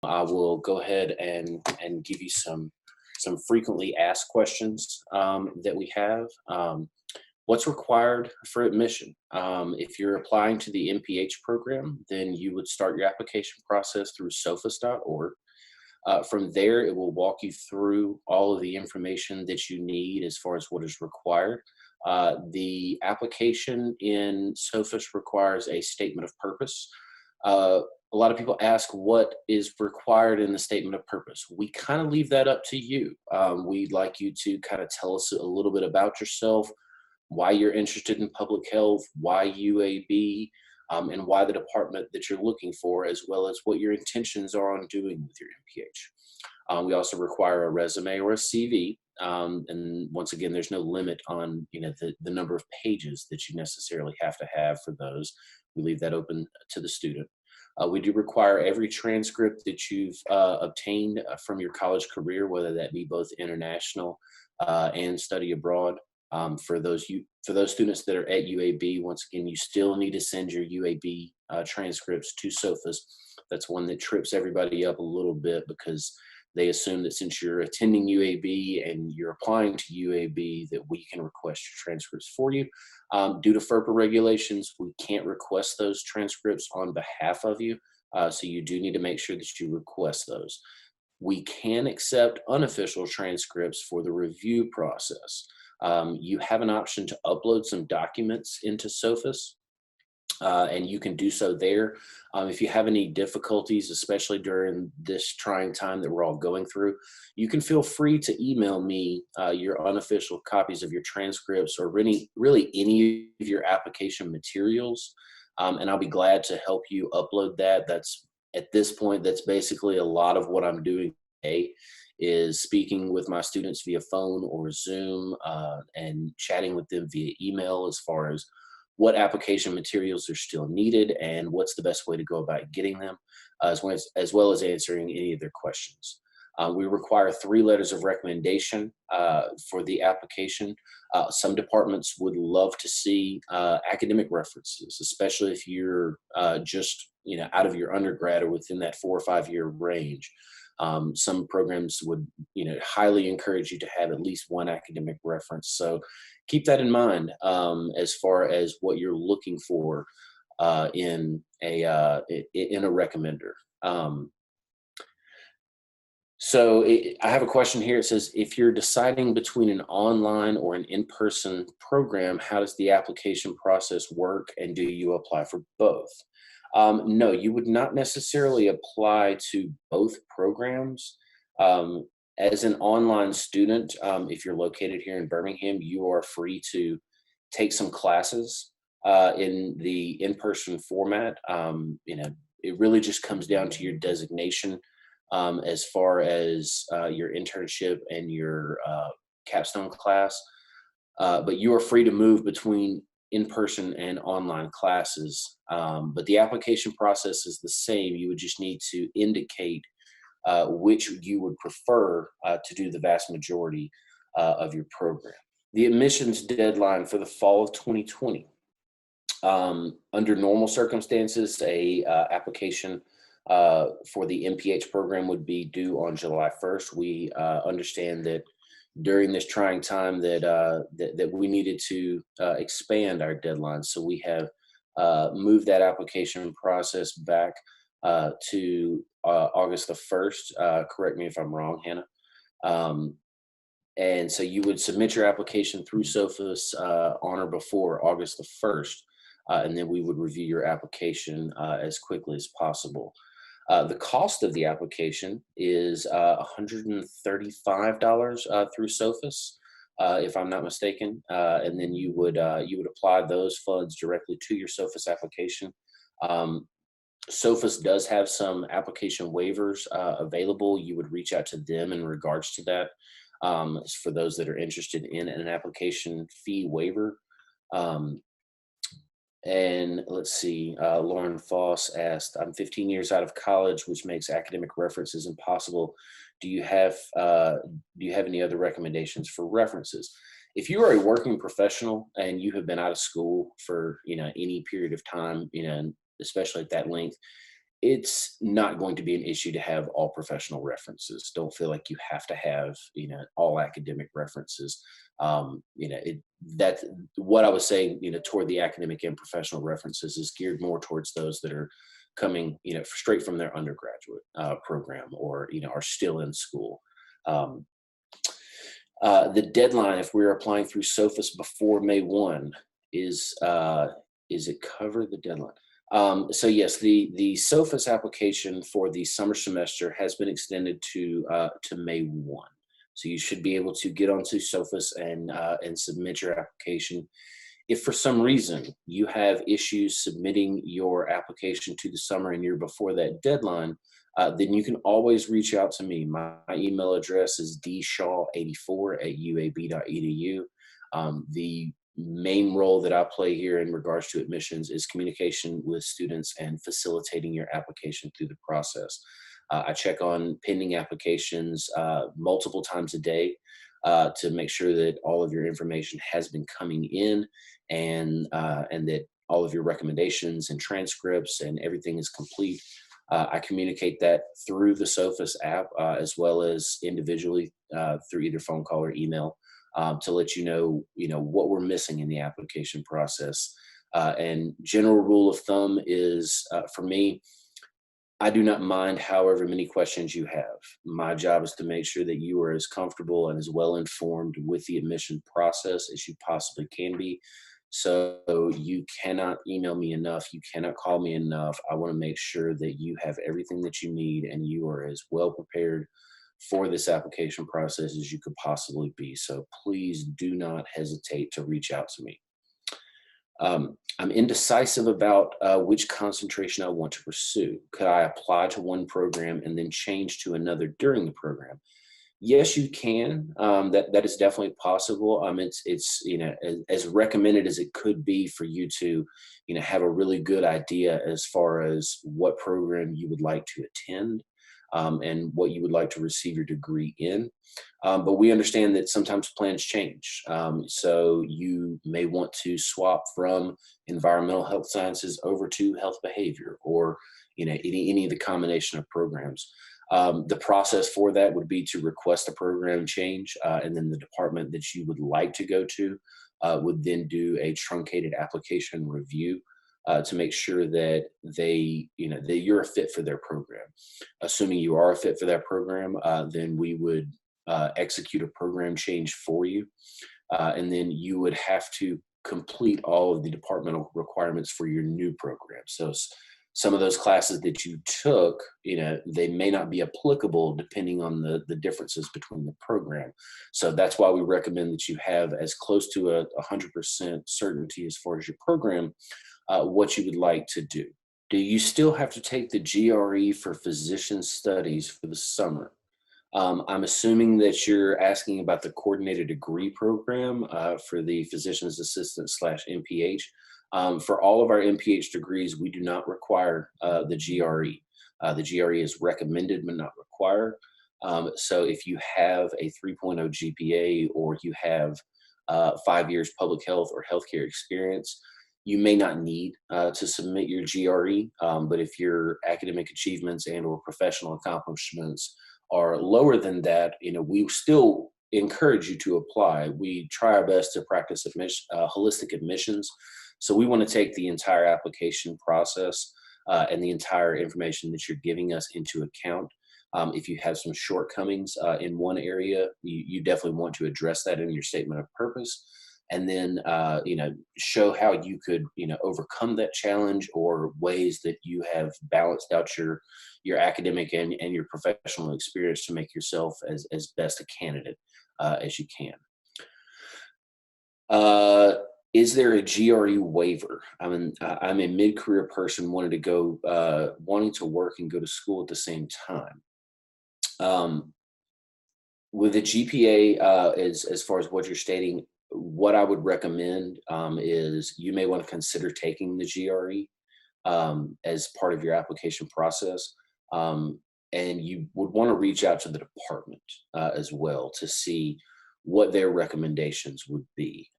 I will go ahead and give you some frequently asked questions that we have. What's required for admission? If you're applying to the MPH program, then you would start your application process through sophus.org. From there, it will walk you through all of the information that you need as far as what is required. The application in Sophus requires a statement of purpose. A lot of people ask what is required in the statement of purpose. We kind of leave that up to you. We'd like you to kind of tell us a little bit about yourself, why you're interested in public health, why UAB, and why the department that you're looking for, as well as what your intentions are on doing with your MPH. We also require a resume or a CV. And once again, there's no limit on the number of pages that you necessarily have to have for those. We leave that open to the student. We do require every transcript that you've obtained from your college career, whether that be both international and study abroad. For those students that are at UAB, once again, you still need to send your UAB transcripts to Sophus. That's one that trips everybody up a little bit, because they assume that since you're attending UAB and you're applying to UAB, that we can request your transcripts for you. Due to FERPA regulations, we can't request those transcripts on behalf of you, so you do need to make sure that you request those. We can accept unofficial transcripts for the review process. You have an option to upload some documents into Sophus, and you can do so there. If you have any difficulties, especially during this trying time that we're all going through, you can feel free to email me your unofficial copies of your transcripts, or really any of your application materials, and I'll be glad to help you upload that. At this point, that's basically a lot of what I'm doing today, is speaking with my students via phone or Zoom, and chatting with them via email as far as what application materials are still needed and what's the best way to go about getting them, as well as answering any of their questions. We require 3 letters of recommendation for the application. Some departments would love to see academic references, especially if you're just out of your undergrad or within that 4 or 5 year range. Some programs would highly encourage you to have at least one academic reference. So keep that in mind as far as what you're looking for in a recommender. I have a question here. It says, if you're deciding between an online or an in-person program, how does the application process work, and do you apply for both? No, you would not necessarily apply to both programs. As an online student, if you're located here in Birmingham, you are free to take some classes in the in-person format. It really just comes down to your designation as far as your internship and your capstone class. But you are free to move between in-person and online classes. But the application process is the same. You would just need to indicate which you would prefer to do the vast majority of your program. The admissions deadline for the fall of 2020. Under normal circumstances, a application for the MPH program would be due on July 1st. We understand that during this trying time that we needed to expand our deadline. So we have moved that application process back to August the 1st. Correct me if I'm wrong, Hannah. And so you would submit your application through Sophus on or before August the 1st, and then we would review your application as quickly as possible. The cost of the application is $135 through Sophus, if I'm not mistaken, and then you would apply those funds directly to your Sophus application. Sophus does have some application waivers available. You would reach out to them in regards to that, for those that are interested in an application fee waiver. And let's see, Lauren Foss asked, I'm 15 years out of college, which makes academic references impossible. Do you have any other recommendations for references? If you are a working professional and you have been out of school for any period of time, especially at that length, it's not going to be an issue to have all professional references. Don't feel like you have to have, all academic references. That's what I was saying, toward the academic and professional references is geared more towards those that are coming, straight from their undergraduate program, or, are still in school. Um, the deadline, if we're applying through SOFIS before May 1, is it cover the deadline? So yes, the SOFIS application for the summer semester has been extended to May 1. So you should be able to get onto SOFIS and submit your application. If for some reason you have issues submitting your application to the summer and you're before that deadline, then you can always reach out to me. My email address is dshaw84@uab.edu. The main role that I play here in regards to admissions is communication with students and facilitating your application through the process. I check on pending applications multiple times a day to make sure that all of your information has been coming in, and that all of your recommendations and transcripts and everything is complete. I communicate that through the SOFIS app, as well as individually through either phone call or email, to let you know what we're missing in the application process. And general rule of thumb is, for me, I do not mind however many questions you have. My job is to make sure that you are as comfortable and as well informed with the admission process as you possibly can be. So you cannot email me enough. You cannot call me enough. I want to make sure that you have everything that you need and you are as well prepared for this application process as you could possibly be. So please do not hesitate to reach out to me. I'm indecisive about which concentration I want to pursue. Could I apply to one program and then change to another during the program? Yes, you can. That is definitely possible. It's as recommended as it could be for you to have a really good idea as far as what program you would like to attend, and what you would like to receive your degree in. But we understand that sometimes plans change. So you may want to swap from environmental health sciences over to health behavior, or any of the combination of programs. The process for that would be to request a program change, and then the department that you would like to go to would then do a truncated application review to make sure that that you're a fit for their program. Assuming you are a fit for that program, then we would execute a program change for you, and then you would have to complete all of the departmental requirements for your new program. So some of those classes that you took, they may not be applicable depending on the differences between the program. So that's why we recommend that you have as close to 100% certainty as far as your program, what you would like to do. Do you still have to take the GRE for physician studies for the summer? I'm assuming that you're asking about the coordinated degree program for the physician's assistant / MPH. For all of our MPH degrees, we do not require the GRE. The GRE is recommended but not required. So if you have a 3.0 GPA, or you have 5 years public health or healthcare experience, you may not need to submit your GRE. But if your academic achievements and or professional accomplishments are lower than that, we still encourage you to apply. We try our best to practice holistic admissions. So we want to take the entire application process and the entire information that you're giving us into account. If you have some shortcomings in one area, you definitely want to address that in your statement of purpose, and then show how you could overcome that challenge, or ways that you have balanced out your academic and your professional experience to make yourself as best a candidate as you can. Is there a GRE waiver? I'm a mid-career person wanting to work and go to school at the same time. With a GPA, as far as what you're stating, what I would recommend is you may want to consider taking the GRE as part of your application process. And you would want to reach out to the department as well to see what their recommendations would be.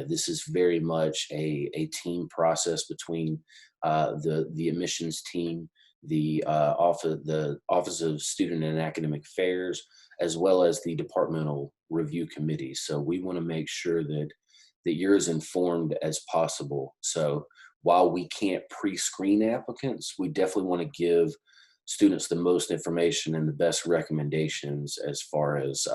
This is very much a team process between the admissions team the Office of Student and Academic Affairs, as well as the departmental review committee. So we want to make sure that you're as informed as possible. So while we can't pre-screen applicants, we definitely want to give students the most information and the best recommendations as far as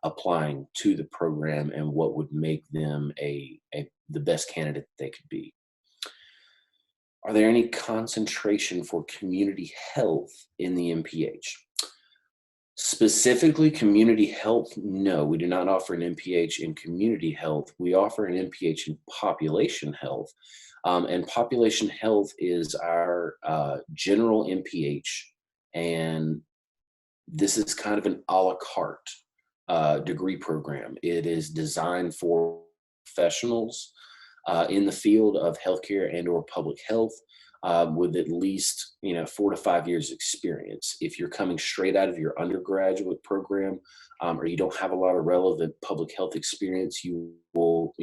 applying to the program and what would make them the best candidate they could be. Are there any concentration for community health in the MPH? Specifically, community health, no, we do not offer an MPH in community health. We offer an MPH in population health. And population health is our general MPH. And this is kind of an a la carte degree program. It is designed for professionals in the field of healthcare and or public health with at least 4 to 5 years experience. If you're coming straight out of your undergraduate program or you don't have a lot of relevant public health experience, you will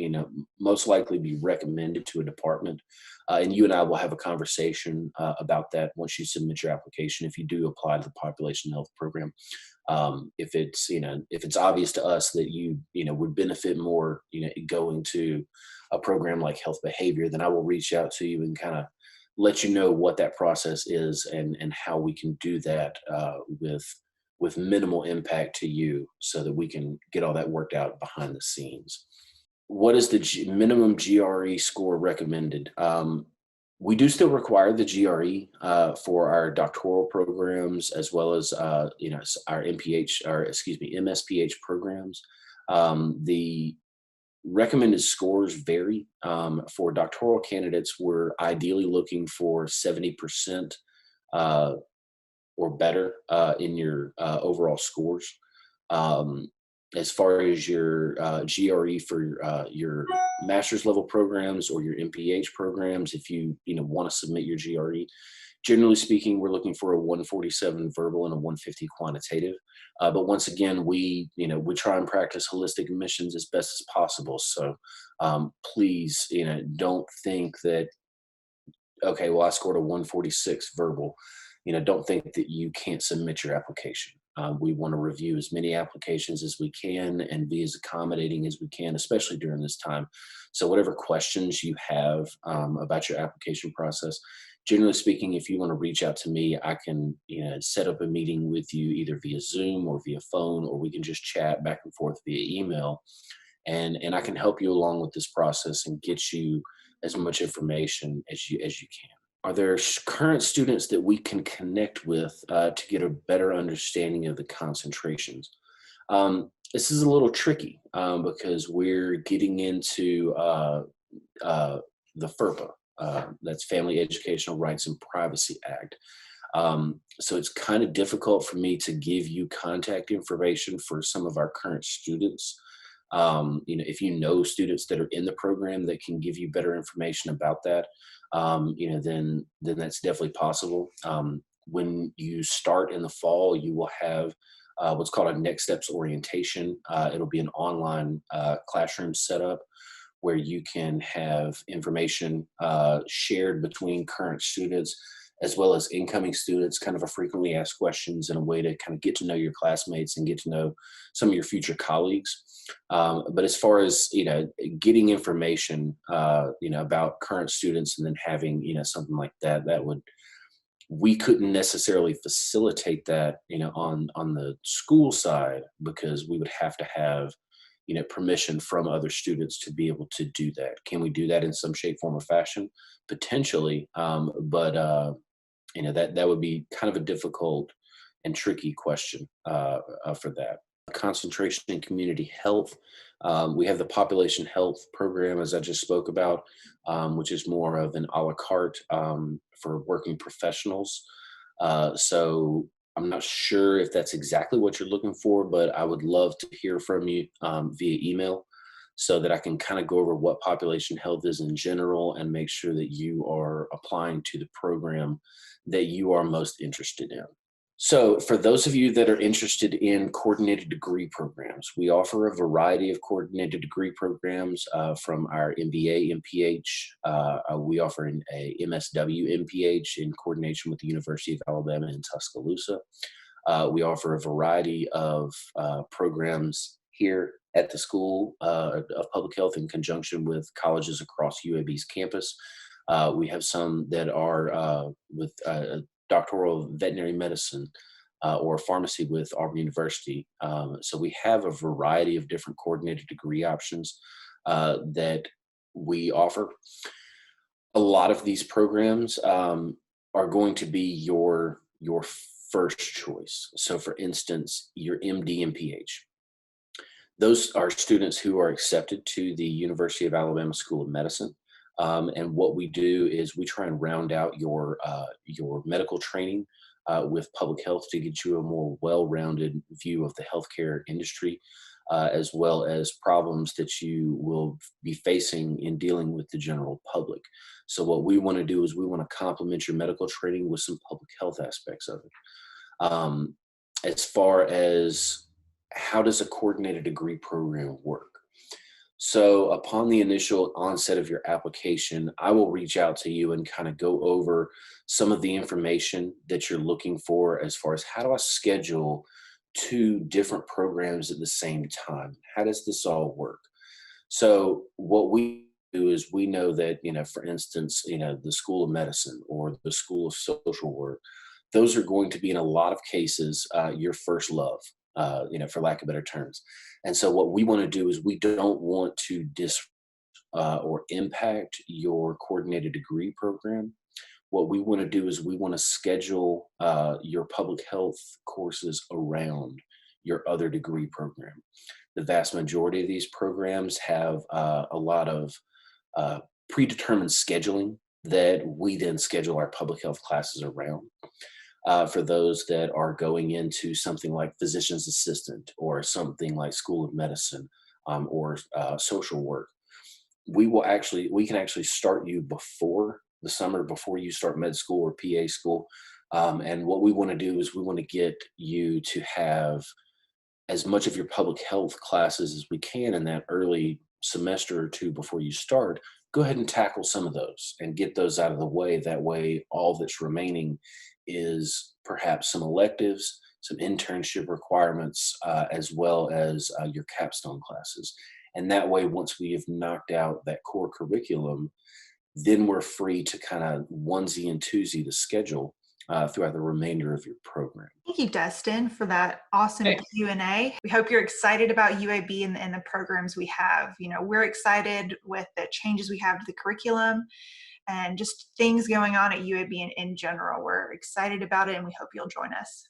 most likely be recommended to a department. And you and I will have a conversation about that once you submit your application if you do apply to the population health program. If it's obvious to us that you would benefit more going to a program like health behavior, then I will reach out to you and kind of let you know what that process is and how we can do that with minimal impact to you so that we can get all that worked out behind the scenes. What is the minimum GRE score recommended? We do still require the GRE for our doctoral programs as well as our MSPH programs. The recommended scores vary. For doctoral candidates, we're ideally looking for 70% or better in your overall scores. As far as your GRE for your master's level programs or your MPH programs, if you want to submit your GRE, generally speaking, we're looking for a 147 verbal and a 150 quantitative. But once again, we try and practice holistic admissions as best as possible. So please, don't think that, okay, well, I scored a 146 verbal. Don't think that you can't submit your application. We want to review as many applications as we can and be as accommodating as we can, especially during this time. So whatever questions you have about your application process, generally speaking, if you want to reach out to me, I can set up a meeting with you either via Zoom or via phone, or we can just chat back and forth via email. And I can help you along with this process and get you as much information as you can. Are there current students that we can connect with to get a better understanding of the concentrations? This is a little tricky because we're getting into the FERPA, that's Family Educational Rights and Privacy Act. So it's kind of difficult for me to give you contact information for some of our current students. If you know students that are in the program that can give you better information about that, then that's definitely possible. When you start in the fall, you will have what's called a next steps orientation. It'll be an online classroom setup where you can have information shared between current students as well as incoming students, kind of a frequently asked questions and a way to kind of get to know your classmates and get to know some of your future colleagues. But as far as, getting information, about current students and then having, something like that, we couldn't necessarily facilitate that, on the school side because we would have to have, permission from other students to be able to do that. Can we do that in some shape, form, or fashion? Potentially, but that would be kind of a difficult and tricky question for that. Concentration in community health. We have the population health program, as I just spoke about, which is more of an a la carte for working professionals. So I'm not sure if that's exactly what you're looking for, but I would love to hear from you via email so that I can kind of go over what population health is in general and make sure that you are applying to the program that you are most interested in. So for those of you that are interested in coordinated degree programs, we offer a variety of coordinated degree programs from our MBA MPH. We offer a MSW MPH in coordination with the University of Alabama in Tuscaloosa. We offer a variety of programs here at the School of Public Health in conjunction with colleges across UAB's campus. We have some that are with doctoral veterinary medicine or pharmacy with Auburn University. So we have a variety of different coordinated degree options that we offer. A lot of these programs are going to be your first choice. So for instance, your MD MPH. Those are students who are accepted to the University of Alabama School of Medicine. And what we do is we try and round out your medical training with public health to get you a more well-rounded view of the healthcare industry, as well as problems that you will be facing in dealing with the general public. So what we want to do is we want to complement your medical training with some public health aspects of it. As far as how does a coordinated degree program work? So upon the initial onset of your application, I will reach out to you and kind of go over some of the information that you're looking for as far as how do I schedule two different programs at the same time? How does this all work? So what we do is we know that, for instance, the School of Medicine or the School of Social Work, those are going to be in a lot of cases your first love, for lack of better terms. And so what we want to do is we don't want to or impact your coordinated degree program. What we want to do is we want to schedule your public health courses around your other degree program. The vast majority of these programs have a lot of predetermined scheduling that we then schedule our public health classes around. For those that are going into something like physician's assistant or something like School of Medicine or social work, we can actually start you before the summer, before you start med school or PA school. And what we want to do is we want to get you to have as much of your public health classes as we can in that early semester or two before you start. Go ahead and tackle some of those and get those out of the way. That way, all that's remaining is perhaps some electives, some internship requirements, as well as your capstone classes. And that way, once we have knocked out that core curriculum, then we're free to kind of onesie and twosie the schedule throughout the remainder of your program. Thank you, Dustin, for that awesome Q&A. We hope you're excited about UAB and the programs we have. We're excited with the changes we have to the curriculum and just things going on at UAB in general. We're excited about it, and we hope you'll join us.